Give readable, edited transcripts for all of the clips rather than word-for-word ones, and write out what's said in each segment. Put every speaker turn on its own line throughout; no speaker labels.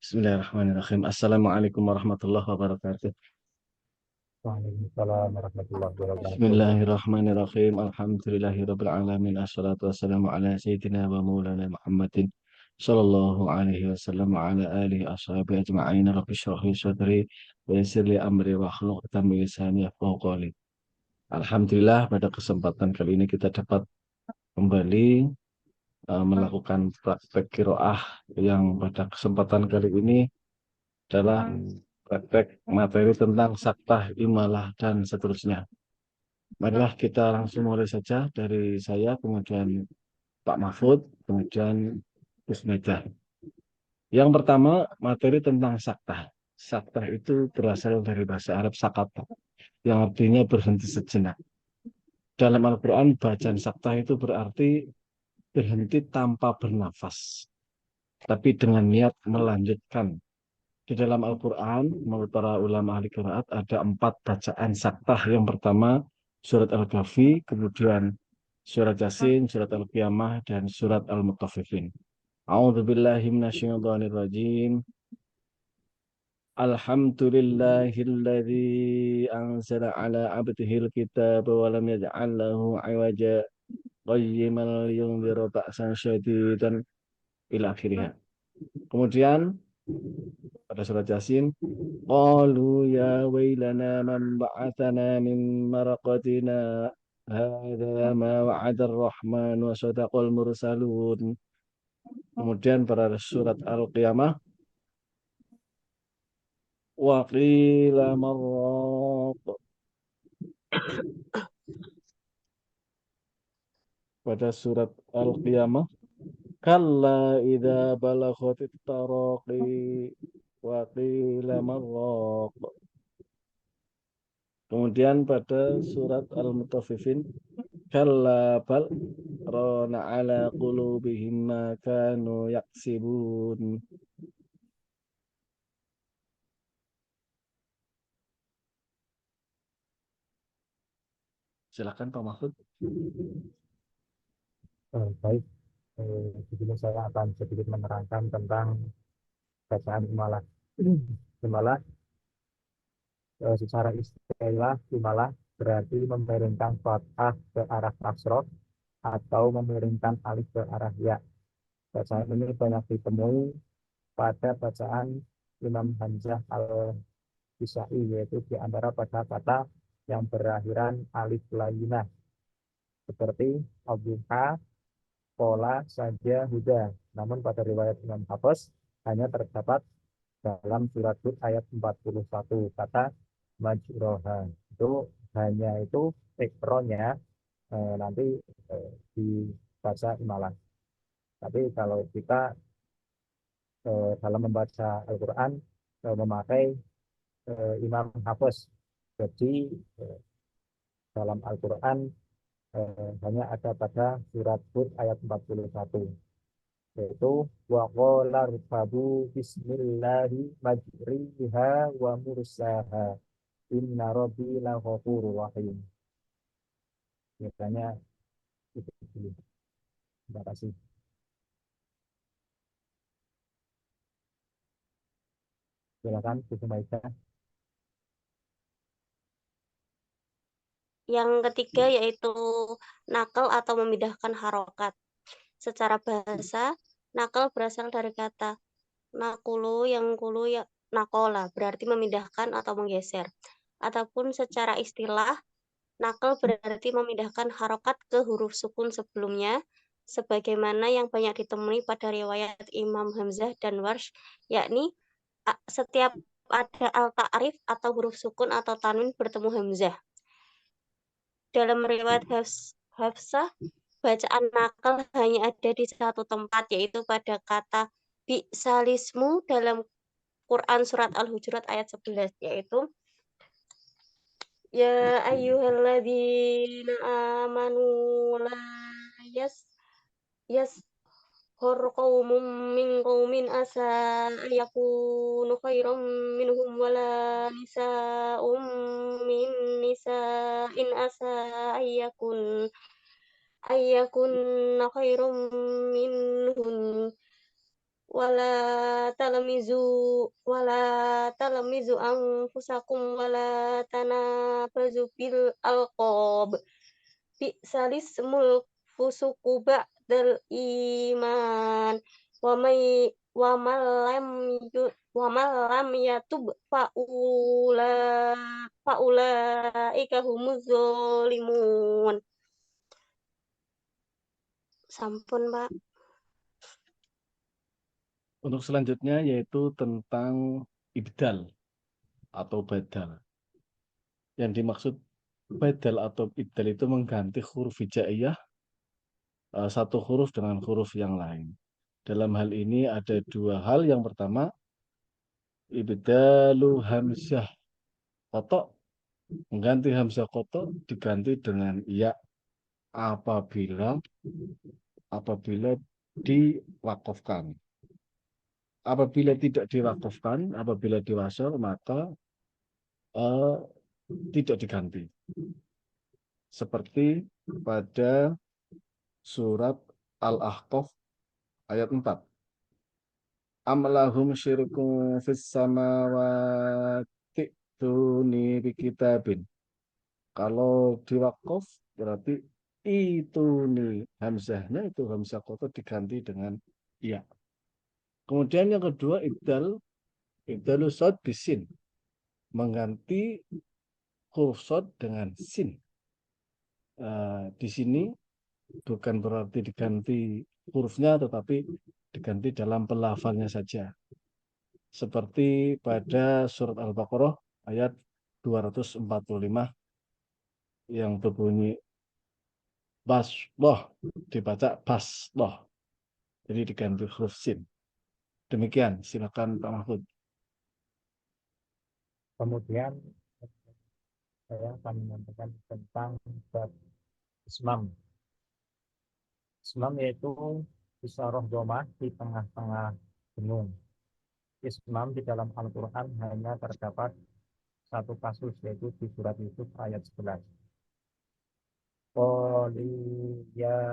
Bismillahirrahmanirrahim. Assalamualaikum warahmatullahi wabarakatuh.
Waalaikumsalam warahmatullahi wabarakatuh.
Bismillahirrahmanirrahim. Alhamdulillahirabbil alamin. Assalatu wassalamu ala sayyidina wa maulana Muhammadin sallallahu alaihi wasallam wa ala alihi ashabihi ajma'in. Rabbi shrah li sadri wa yassir li amri wa hlul 'uqdatam min lisani yafqahu qawli. Alhamdulillah pada kesempatan kali ini kita dapat kembali melakukan praktek qiraah yang pada kesempatan kali ini adalah praktek materi tentang saktah, imalah, dan seterusnya. Marilah kita langsung mulai saja dari saya, kemudian Pak Mahfud, kemudian Gus Meda. Yang pertama, materi tentang saktah. Saktah itu berasal dari bahasa Arab sakata, yang artinya berhenti sejenak. Dalam Al-Quran, bacaan saktah itu berarti berhenti tanpa bernafas, tapi dengan niat melanjutkan. Di dalam Al-Quran, menurut para ulama ahli qiraat, ada 4 bacaan saktah. Yang pertama, surat Al-Kahfi, kemudian surat Yasin, surat Al-Qiyamah, dan surat Al-Mutaffifin. A'udzubillahi minasyaitonirrajim. Alhamdulillahilladzi anzala ala abdihil kitab wa lam yaj'al lahu 'iwaja qayyiman liyunzira ba'san syadidan ila akhirih. Kemudian pada surat Yasin, qalu ya wailana man ba'atsana min maraqatina hadza ma wa'ada ar-rahman wa sadaqal mursalun. Kemudian pada surat Al-Qiyamah, wa qila marraq. Pada surat Al-Qiyamah, kalla idza balaghatit taraqi wa qila marraq. Kemudian pada surat Al-Mutaffifin, kalla bal rana ala qulubihim ma kanu yaksibun. Silakan Pak Mahfud.
Baik, di sini saya akan sedikit menerangkan tentang bacaan imalah. Imalah secara istilah imalah berarti memiringkan fathah ke arah kasroh atau memiringkan alif ke arah ya. Bacaan ini banyak ditemui pada bacaan Imam Hamzah al-Kisai, yaitu di antara pada kata yang berakhiran alif lainah seperti Abuha, Pola saja Huda. Namun pada riwayat Imam Hafiz hanya terdapat dalam surat Hud ayat 41 kata majroha. Itu hanya itu ikronya nanti dibaca imalah. Tapi kalau kita dalam membaca Al-Quran memakai Imam Hafiz. Jadi dalam Al-Quran hanya ada pada surat Hud ayat 41, yaitu wa qala rkabu bismillahi majriha wa mursaha inna rabbi laghafurur rahim. Misalnya itu dulu. Terima kasih. Silakan Bu Maika.
Yang ketiga yaitu nakal atau memindahkan harokat. Secara bahasa, nakal berasal dari kata nakulu yang kulu ya nakola, berarti memindahkan atau menggeser. Ataupun secara istilah, nakal berarti memindahkan harokat ke huruf sukun sebelumnya, sebagaimana yang banyak ditemui pada riwayat Imam Hamzah dan Warsh, yakni setiap ada al-ta'rif atau huruf sukun atau tanwin bertemu Hamzah. Dalam riwayat Hafsah, bacaan nakal hanya ada di satu tempat, yaitu pada kata bi'salismu dalam Quran surat Al-Hujurat ayat 11, yaitu ya ayyuhalladzina amanu la yashur qaumun min qaumin asa ayakunu khairan minhum wala nisa'um min nisa'in asa ayakun ayyakunna khairum minhun wala talamizu anfusakum wala tanabazu bil alqab bi'salismul fusuqu ba'dal iman wa may wa man lam wa man lam yatub faulaika humuz zalimun. Sampun, Pak.
Untuk selanjutnya yaitu tentang ibdal atau badal. Yang dimaksud badal atau ibdal itu mengganti huruf hijaiyah satu huruf dengan huruf yang lain. Dalam hal ini ada dua hal. Yang pertama, ibdalu hamzah kotok, mengganti hamzah kotok diganti dengan ya apabila diwakafkan. Apabila tidak diwakafkan, apabila diwasal, maka tidak diganti. Seperti pada surat Al-Ahqaf ayat 4. Am lahum syirkun fis samawati tuni bikitabin. Kalau diwakaf berarti itu nih hamzahnya, itu hamzah kotor diganti dengan iya. Kemudian yang kedua ibdalu shad bisin, mengganti huruf shad dengan sin. Di sini bukan berarti diganti hurufnya, tetapi diganti dalam pelafalnya saja. Seperti pada surat Al-Baqarah ayat 245 yang berbunyi basdoh, dibaca basdoh. Jadi diganti huruf sin. Demikian, silakan Pak Mahfud.
Kemudian saya akan menyampaikan tentang bab ismam. Ismam yaitu isyarah dhamma di tengah-tengah gunung. Ismam di dalam Al-Quran hanya terdapat satu kasus, yaitu di surat Yusuf ayat 11. Qali ya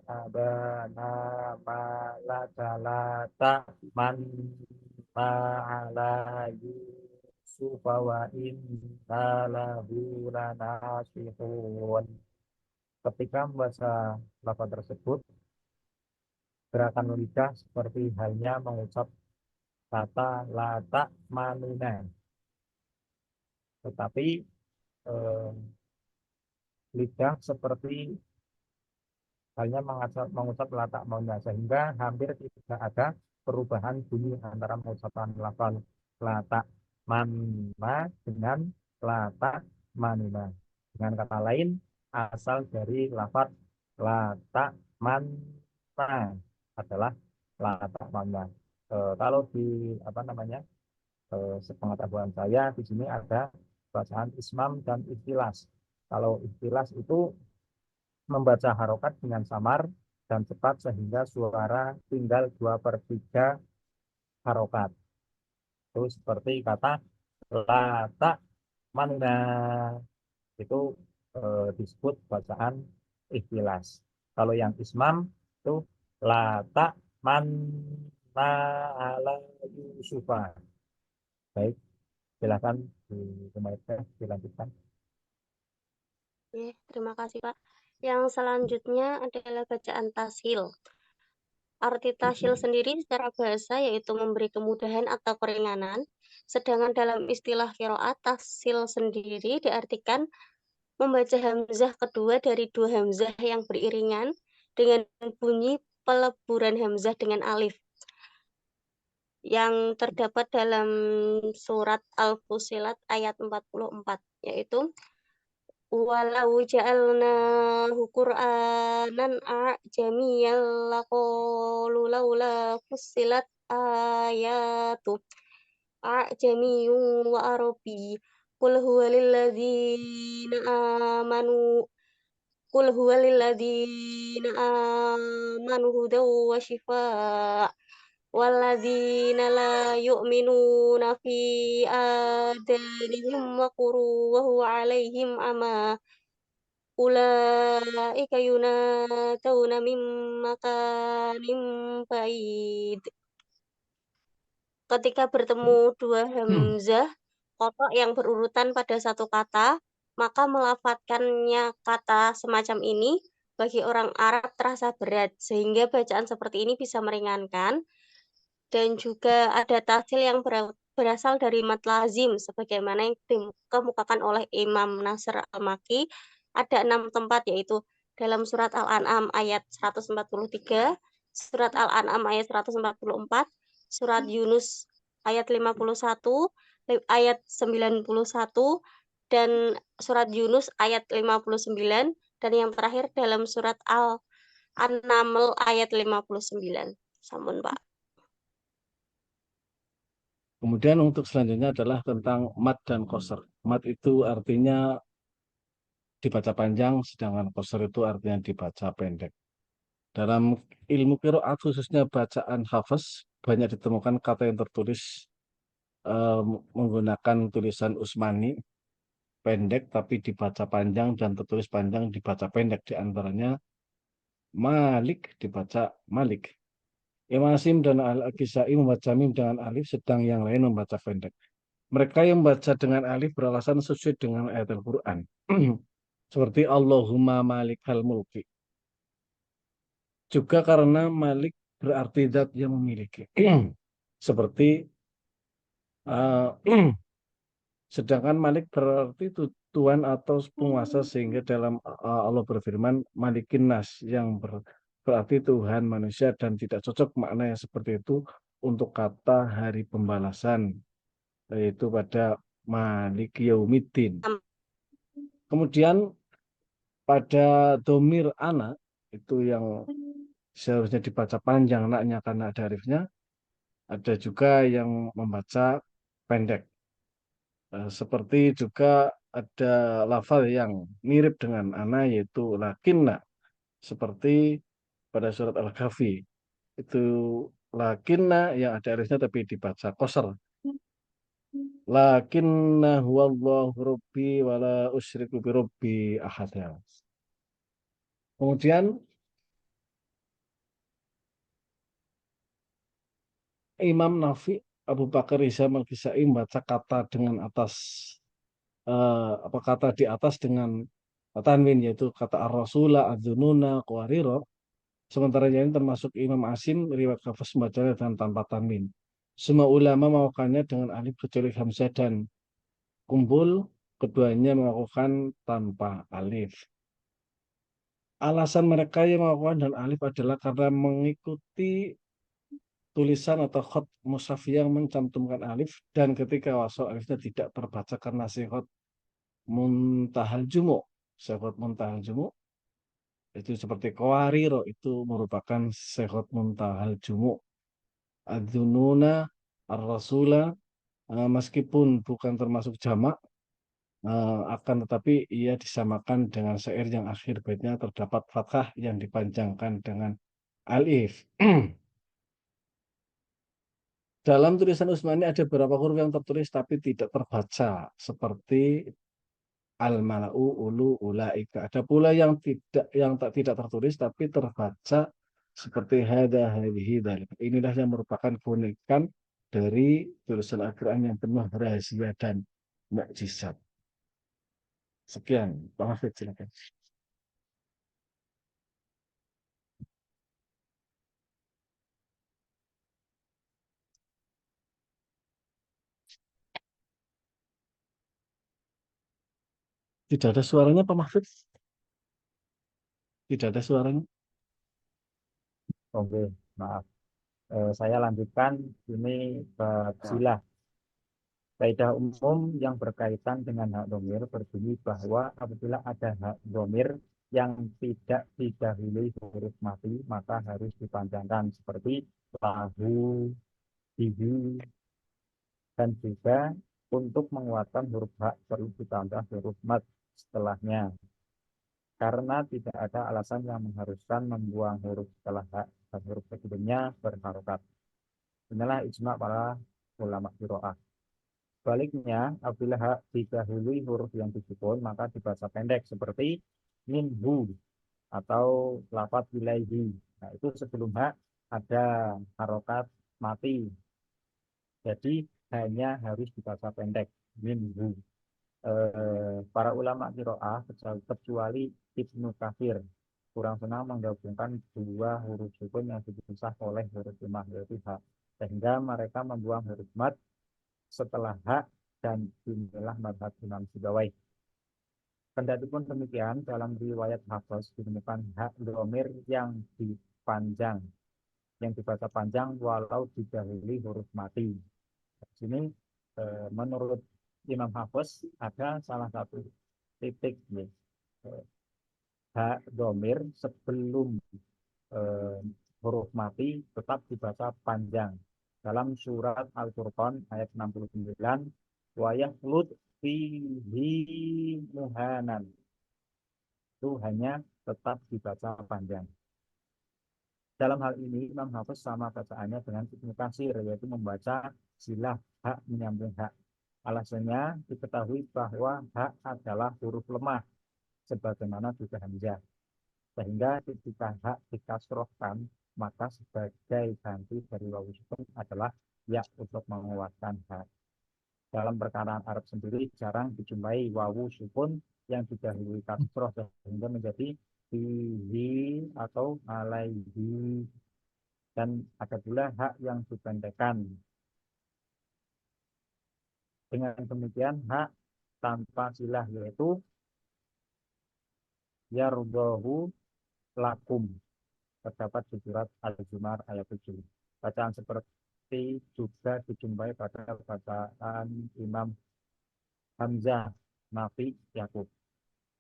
abana malakalata man ma'ala Yusuf wa inna lahu lanasihun. Ketika membaca lafaz tersebut, gerakan lidah seperti halnya mengucap kata lata manuna, tetapi lidah seperti halnya mengucap latak maunya, sehingga hampir tidak ada perubahan bunyi antara pengucapan lafal latak manma dengan latak manuna. Dengan kata lain, asal dari lafaz latak manma adalah latak manma. Kalau di sepengetahuan saya di sini ada bacaan ismam dan ikhtilas. Kalau ikhtilas itu membaca harokat dengan samar dan cepat sehingga suara tinggal 2/3 harokat. Itu seperti kata lata manuna, itu disebut bacaan ikhtilas. Kalau yang ismam itu lata manna ala Yusufa. Baik, silakan dilanjutkan.
Terima kasih, Pak. Yang selanjutnya adalah bacaan tashil. Arti tashil sendiri secara bahasa yaitu memberi kemudahan atau keringanan. Sedangkan dalam istilah qiraat, tashil sendiri diartikan membaca hamzah kedua dari dua hamzah yang beriringan dengan bunyi peleburan hamzah dengan alif yang terdapat dalam surat Al-Fussilat ayat 44, yaitu walau ja'alnahu Qur'anan a'jamiyyan laqalu laula fussilat ayatu a'jamiyyun wa arabi qul huwa lilladzina amanu hudaw wa shifaa walladzina la yu'minuna fi adanihim waqru wa huwa alaihim ama ulaika yunadawna min makanin ba'id. Ketika bertemu dua hamzah kotok yang berurutan pada satu kata, maka melafadzkannya kata semacam ini bagi orang Arab terasa berat, sehingga bacaan seperti ini bisa meringankan. Dan juga ada tahsil yang berasal dari mad lazim, sebagaimana yang dikemukakan oleh Imam Nasr Al-Maki. Ada 6 tempat, yaitu dalam surat Al-An'am ayat 143, surat Al-An'am ayat 144, surat Yunus ayat 51, ayat 91, dan surat Yunus ayat 59, dan yang terakhir dalam surat An-Naml ayat 59. Sampun, Pak.
Kemudian untuk selanjutnya adalah tentang mad dan qasr. Mad itu artinya dibaca panjang, sedangkan qasr itu artinya dibaca pendek. Dalam ilmu qiraat khususnya bacaan hafaz banyak ditemukan kata yang tertulis menggunakan tulisan Utsmani pendek tapi dibaca panjang dan tertulis panjang dibaca pendek, di antaranya Malik dibaca Malik. Imam Asim dan Al-Kisai membaca mim dengan alif, sedang yang lain membaca pendek. Mereka yang membaca dengan alif beralasan sesuai dengan ayat Al-Quran. Seperti Allahumma malikal mulki. Juga karena malik berarti zat yang memiliki. Seperti sedangkan malik berarti itu Tuhan atau penguasa, sehingga dalam Allah berfirman malikin nas yang berarti Tuhan manusia, dan tidak cocok makna yang seperti itu untuk kata hari pembalasan, yaitu pada Malik Yaumiddin. Kemudian pada domir anak itu yang seharusnya dibaca panjang naknya karena ada alifnya, ada juga yang membaca pendek. Seperti juga ada lafal yang mirip dengan ana, yaitu lakinna, seperti pada surat Al-Kahfi itu lakinna yang ada alifnya tapi dibaca qasr. Lakinna huwallahu rabbi wala usyriku bi rabbi ahada. Kemudian Imam Nafi, Abu Bakar Hisham Al-Kisai membaca kata dengan atas apa kata di atas dengan tanwin, yaitu kata ar-rasula, adzununa, qawariro. Sementara yang ini termasuk Imam Asim riwayat Hafs membacanya dengan tanpa tanwin. Semua ulama melakukannya dengan alif kecuali Hamzah dan Kumpul, keduanya melakukan tanpa alif. Alasan mereka yang melakukan dan alif adalah karena mengikuti tulisan atau khot mushaf yang mencantumkan alif, dan ketika wasal alifnya tidak terbaca karena sihot muntahal jumu. Sihot muntahal jumu itu seperti qawariro, itu merupakan sihot muntahal jumu. Adzununa, ar-rasula, meskipun bukan termasuk jamak, akan tetapi ia disamakan dengan syair yang akhir baitnya terdapat fathah yang dipanjangkan dengan alif. Dalam tulisan Utsmani ada beberapa huruf yang tertulis tapi tidak terbaca, seperti al-mala'u, ulu, ulaika. Ada pula yang tidak tertulis tapi terbaca, seperti hada, hadhihi, dzalik. Inilah yang merupakan keunikan dari tulisan Al-Quran yang penuh rahasia dan mukjizat. Sekian, Pak Hafid, silakan. Tidak ada suaranya, Pak Mahfud? Tidak ada suaranya.
Oke, maaf. Saya lanjutkan ini bab silah. Kaidah umum yang berkaitan dengan hak domir berbunyi bahwa apabila ada hak domir yang tidak didahului huruf mati, maka harus dipanjangkan seperti lahu, bihi, dan juga untuk menguatkan huruf hak perlu ditambah huruf mat setelahnya. Karena tidak ada alasan yang mengharuskan membuang huruf setelah hak dan huruf sebelumnya berharokat. Inilah ijma para ulama qiraah. Baliknya, apabila hak didahului huruf yang disukun, maka dibaca pendek seperti minhu atau lafaz ilaihi. Nah, itu sebelum hak ada harokat mati. Jadi hanya harus dibaca pendek minhu. Para ulama qiraah kecuali Ibnu Katsir kurang senang menggabungkan dua huruf sukun yang dipisah oleh huruf lemah yaitu hak, sehingga mereka membuang huruf mat setelah hak dan inilah madhab Imam Sibawai. Kendati pun demikian, dalam riwayat Hafs ditemukan hak dhamir yang dipanjang, yang dibaca panjang walau didahului huruf mati. Di sini menurut Imam Hafs ada salah satu titik ya, hak dhamir sebelum huruf mati tetap dibaca panjang. Dalam surat Al-Furqan ayat 69, wa yakhlut fihi muhanan. Itu hanya tetap dibaca panjang. Dalam hal ini Imam Hafiz sama bacaannya dengan Ibnu Katsir, yaitu membaca silah hak menyambung hak. Alasannya diketahui bahwa hak adalah huruf lemah sebagaimana juga hamzah. Sehingga ketika hak dikasrohkan, maka sebagai ganti dari wawu sukun adalah ya untuk menguatkan hak. Dalam perkataan Arab sendiri jarang dijumpai wawu sukun yang didahului kasroh sehingga menjadi fihi atau alaihi, dan ada pula hak yang dipendekkan. Dengan demikian hak tanpa silah yaitu yardahu lakum terdapat di surat Al-Zumar ayat 7. Bacaan seperti juga dijumpai pada bacaan Imam Hamzah, Nafi, Yakub.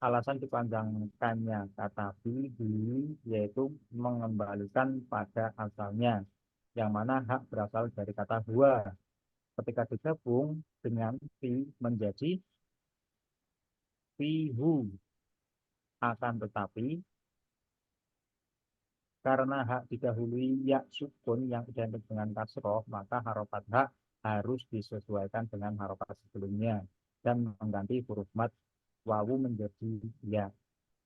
Alasan dipanjangkannya kata fihi yaitu mengembalikan pada asalnya, yang mana hak berasal dari kata huwa. Ketika digabung dengan fi menjadi fihu. Akan tetapi karena hak didahului ya sukun yang identik dengan kasroh, maka harokat hak harus disesuaikan dengan harokat sebelumnya dan mengganti huruf mat wawu menjadi ya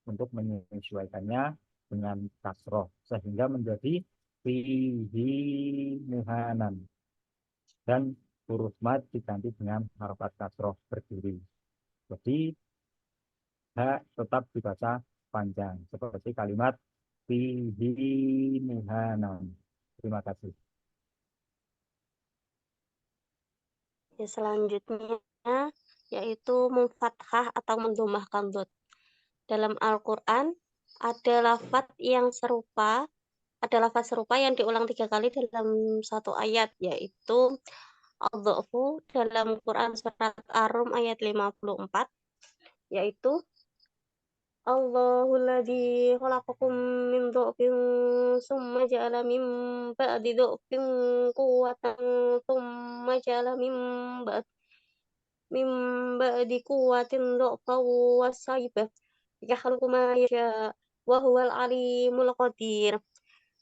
untuk menyesuaikannya dengan kasroh sehingga menjadi fihi muhanan, dan huruf mat diganti dengan harokat kasroh berdiri. Jadi hak tetap dibaca panjang seperti kalimat fihi muhanan. Terima kasih.
Ya, selanjutnya yaitu memfathah atau mendomahkan dot. Dalam Al-Quran ada lafaz serupa yang diulang 3 kali dalam satu ayat, yaitu al-dha'fu dalam Quran surat Ar-Rum ayat 54, yaitu Allahul ladzi khalaqakum min dha'fin tsumma ja'ala min ba'di dha'fin quwwatan tsumma ja'ala min ba'di quwwatin dha'fan wa shayban yakhluqu ma yasha wa huwal alimul qadir.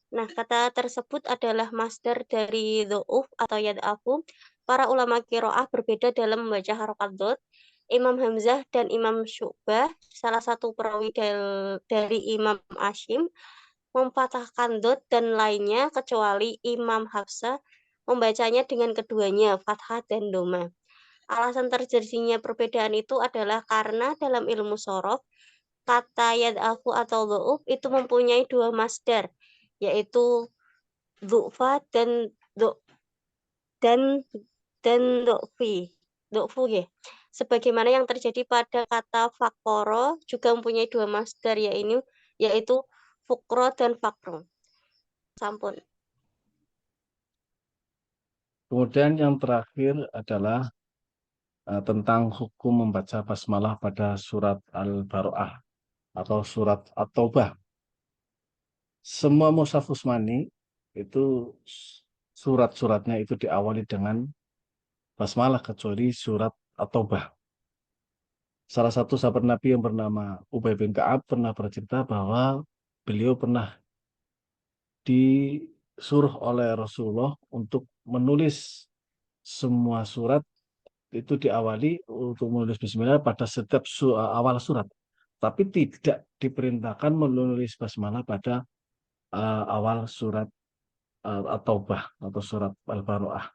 Nah, kata tersebut adalah masdar dari dha'uf atau yad'afu. Para ulama qiraah berbeda dalam membaca harokat dhot. Imam Hamzah dan Imam Syu'bah, salah satu perawi dari Imam Asyim, memfathahkan dhot dan lainnya kecuali Imam Hafsah membacanya dengan keduanya, fathah dan doma. Alasan terjadinya perbedaan itu adalah karena dalam ilmu shorof, kata yad'afu atau dha'uf itu mempunyai dua masdar, yaitu dhu'fa dan dhu'fu ya. Sebagaimana yang terjadi pada kata fakoro juga mempunyai dua masdar, yaitu fukro dan fakro. Sampun.
Kemudian yang terakhir adalah tentang hukum membaca basmalah pada surat Al-Baro'ah atau surat At-Taubah. Semua mushaf Utsmani itu surat-suratnya itu diawali dengan basmalah kecuali surat At-Taubah. Salah satu sahabat Nabi yang bernama Ubay bin Ka'ab pernah bercerita bahwa beliau pernah disuruh oleh Rasulullah untuk menulis semua surat itu diawali untuk menulis bismillah pada setiap awal surat. tapi tidak diperintahkan menulis basmalah pada awal surat At-Taubah atau surat Al-Baroah.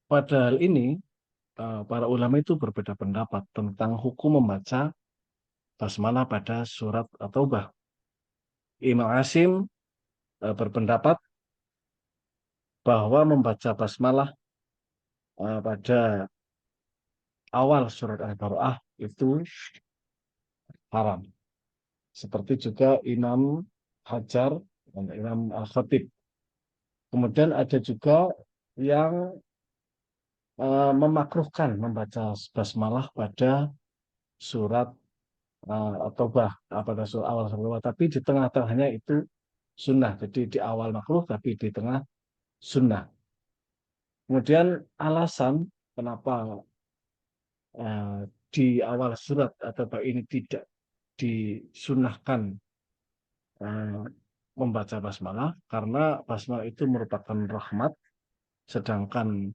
Pada hal ini, para ulama itu berbeda pendapat tentang hukum membaca basmalah pada surat At-Taubah. Imam Asim berpendapat bahwa membaca basmalah pada awal surat Al-Baroah itu haram. Seperti juga Imam Hajar dan Imam Al-Khatib. Kemudian ada juga yang memakruhkan membaca basmalah pada surat At-Taubah, pada surat awal surat At-Taubah, tapi di tengah-tengahnya itu sunnah. Jadi di awal makruh, tapi di tengah sunnah. Kemudian alasan kenapa di awal surat At-Taubah ini tidak disunahkan membaca basmalah, karena basmalah itu merupakan rahmat, sedangkan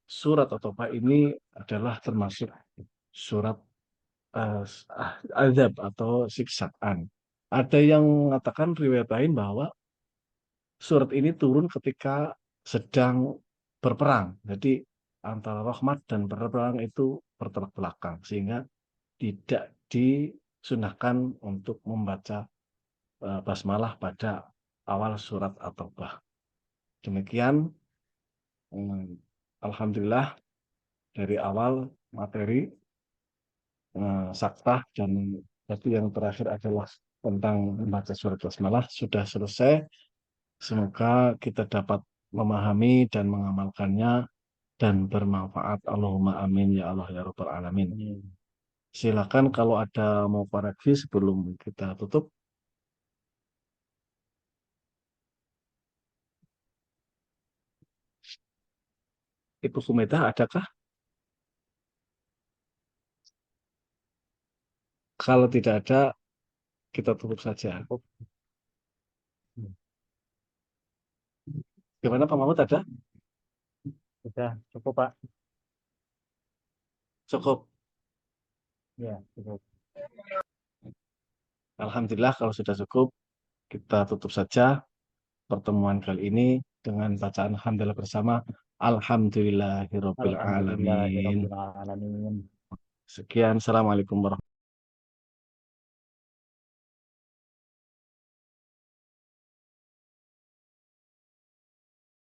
surat At-Taubah ini adalah termasuk surat azab atau siksaan. Ada yang mengatakan riwayat lain bahwa surat ini turun ketika sedang berperang. Jadi antara rahmat dan berperang itu bertolak belakang, sehingga tidak disunahkan untuk membaca basmalah pada awal surat At-Taubah. Demikian, alhamdulillah dari awal materi saktah, dan tapi yang terakhir adalah tentang membaca surat basmalah sudah selesai. Semoga kita dapat memahami dan mengamalkannya dan bermanfaat. Allahumma amin ya Allah ya Rabbal alamin. Silakan kalau ada mau koreksi sebelum kita tutup. Ibu Sumeda, adakah? Kalau tidak ada, kita tutup saja. Gimana Pak Mahmud, ada?
Sudah cukup, Pak.
Cukup.
Ya, cukup.
Alhamdulillah kalau sudah cukup, kita tutup saja pertemuan kali ini dengan bacaan hamdalah bersama. Alhamdulillahirabbil alamin.
Alhamdulillahirabbil alamin.
Sekian, assalamualaikum warahmatullahi wabarakatuh.